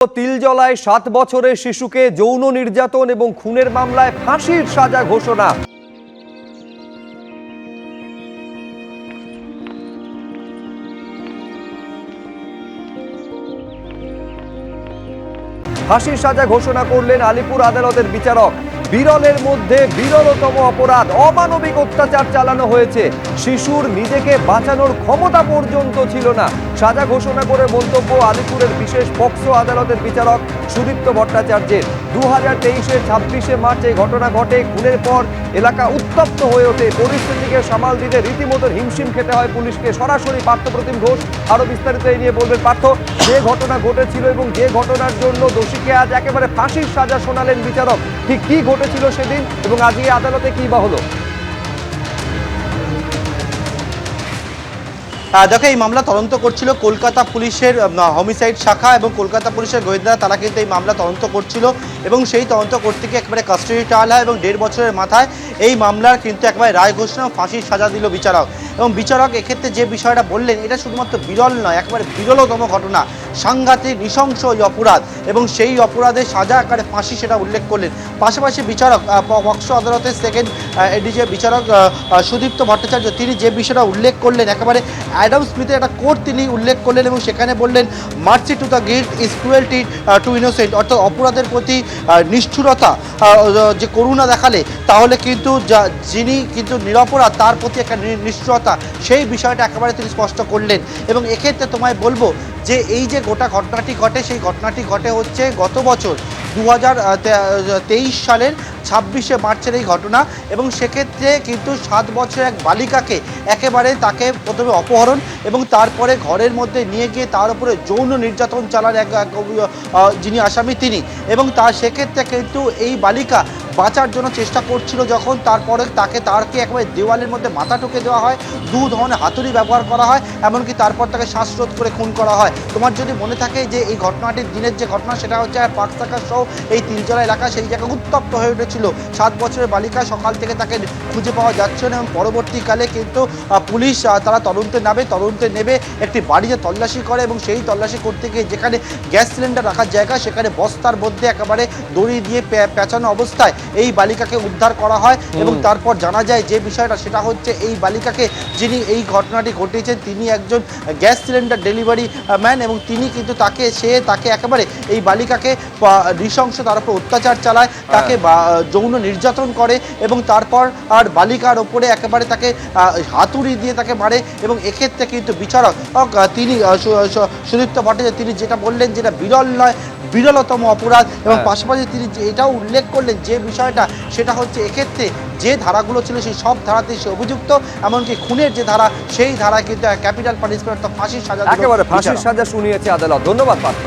তিলজলায় 7 বছরের শিশুকে যৌন নির্যাতন এবং খুনের মামলায় ফাঁসির সাজা ঘোষণা। ফাঁসির সাজা ঘোষণা করলেন আলিপুর আদালতের বিচারক। বিরলের মধ্যে বিরলতম অপরাধ, অমানবিক অত্যাচার চালানো হয়েছে। শিশুর নিজেকে বাঁচানোর ক্ষমতা পর্যন্ত ছিল না। সাজা ঘোষণা করে মন্তব্য আলিপুরের বিশেষ পক্সো আদালতের বিচারক সুদীপ্ত ভট্টাচার্যের। 2023-এর 26শে মার্চ এই ঘটনা ঘটে। খুনের পর এলাকা উত্তপ্ত হয়ে ওঠে। পরিস্থিতিকে সামাল দিতে রীতিমতো হিমশিম খেতে হয় পুলিশকে। সরাসরি পার্থপ্রতিম ঘোষ আরো বিস্তারিত এই নিয়ে বলবেন। পার্থ, যে ঘটনা ঘটেছিল এবং যে ঘটনার জন্য দোষীকে আজ একেবারে ফাঁসির সাজা শোনালেন বিচারক, ঠিক কি ঘটেছিল সেদিন এবং আজকে আদালতে কি বা হলো? দেখো, এই মামলা তদন্ত করছিল কলকাতা পুলিশের হোমিসাইড শাখা এবং কলকাতা পুলিশের গোয়েন্দারা। তারা কিন্তু এই মামলা তদন্ত করছিল এবং সেই তদন্ত করতে গিয়ে একেবারে কাস্টাডি ট্রায়াল হয় এবং 1.5 বছরের মাথায় এই মামলার কিন্তু একেবারে রায় ঘোষণা, ফাঁসির সাজা দিল বিচারক। এবং বিচারক এক্ষেত্রে যে বিষয়টা বললেন, এটা শুধুমাত্র বিরল নয়, একেবারে বিরলতম ঘটনা, সাংঘাতিক নৃশংস ওই অপরাধ এবং সেই অপরাধের সাজা আকারে ফাঁসি, সেটা উল্লেখ করলেন। পাশাপাশি বিচারক পক্সো আদালতের সেকেন্ড এডিজে বিচারক সুদীপ্ত ভট্টাচার্য, তিনি যে বিষয়টা উল্লেখ করলেন, একেবারে অ্যাডাম স্মিথের একটা কোট তিনি উল্লেখ করলেন এবং সেখানে বললেন, mercy to the guilt is cruelty to innocent, অর্থাৎ অপরাধের প্রতি নিষ্ঠুরতা, যে করুণা দেখালে তাহলে কিন্তু যিনি কিন্তু নিরপরাধ তার প্রতি একটা নিষ্ঠুরতা, সেই বিষয়টা একেবারে তিনি স্পষ্ট করলেন। এবং এক্ষেত্রে তোমায় বলবো যে এই যে গোটা ঘটনাটি ঘটে, সেই ঘটনাটি ঘটে হচ্ছে গত বছর 2023 সালের 26শে মার্চের এই ঘটনা। এবং সেক্ষেত্রে কিন্তু 7 বছরের এক বালিকাকে একেবারে তাকে প্রথমে অপহরণ এবং তারপরে ঘরের মধ্যে নিয়ে গিয়ে তার উপরে যৌন নির্যাতন চালান যিনি আসামি তিনি। এবং তার সেক্ষেত্রে কিন্তু এই বালিকা বাঁচার জন্য চেষ্টা করছিল যখন, তারপরে তাকে একেবারে দেওয়ালের মধ্যে মাথা ঠুকে দেওয়া হয়, 2 ধরনের হাতুড়ি ব্যবহার করা হয়, এমনকি তারপর তাকে শ্বাসরোধ করে খুন করা হয়। তোমার যদি মনে থাকে যে এই ঘটনাটির দিনের যে ঘটনা, সেটা হচ্ছে পাকসাকা সহ এই তিলজলা এলাকা, সেই জায়গায় উত্তপ্ত হয়ে উঠেছিল। 7 বছরের বালিকা, সকাল থেকে তাকে খুঁজে পাওয়া যাচ্ছে না এবং পরবর্তীকালে কিন্তু পুলিশ তারা তদন্তে নেবে একটি বাড়িতে তল্লাশি করে এবং সেই তল্লাশি করতে গিয়ে যেখানে গ্যাস সিলিন্ডার রাখার জায়গা, সেখানে বস্তার মধ্যে একেবারে দড়ি দিয়ে পেঁচানো অবস্থায় এই বালিকাকে উদ্ধার করা হয়। এবং তারপর জানা যায় যে বিষয়টা, সেটা হচ্ছে এই বালিকাকে, যিনি এই ঘটনাটি ঘটিয়েছেন, তিনি একজন গ্যাস সিলিন্ডার ডেলিভারি ম্যান এবং তিনি কিন্তু তাকে একেবারে এই বালিকাকে নৃশংস তার উপর অত্যাচার চালায়, তাকে যৌন নির্যাতন করে এবং তারপর আর বালিকার ওপরে একেবারে তাকে হাতুড়ি দিয়ে তাকে মারে। এবং এক্ষেত্রে কিন্তু বিচারক তিনি সুদীপ্ত ভট্টাচার্য, তিনি যেটা বললেন, যেটা বিরল নয়, বিরলতম অপরাধ। এবং পাশাপাশি তিনি এটাও উল্লেখ করলেন যে বিষয়টা, সেটা হচ্ছে এক্ষেত্রে যে ধারাগুলো ছিল সেই সব ধারাতেই সে অভিযুক্ত, এমনকি খুনের যে ধারা, সেই ধারা কিন্তু ক্যাপিটাল পানিশমেন্ট, অর্থাৎ ফাঁসির সাজা, একেবারে ফাঁসির সাজা শুনিয়েছে আদালত। ধন্যবাদ পার্থ।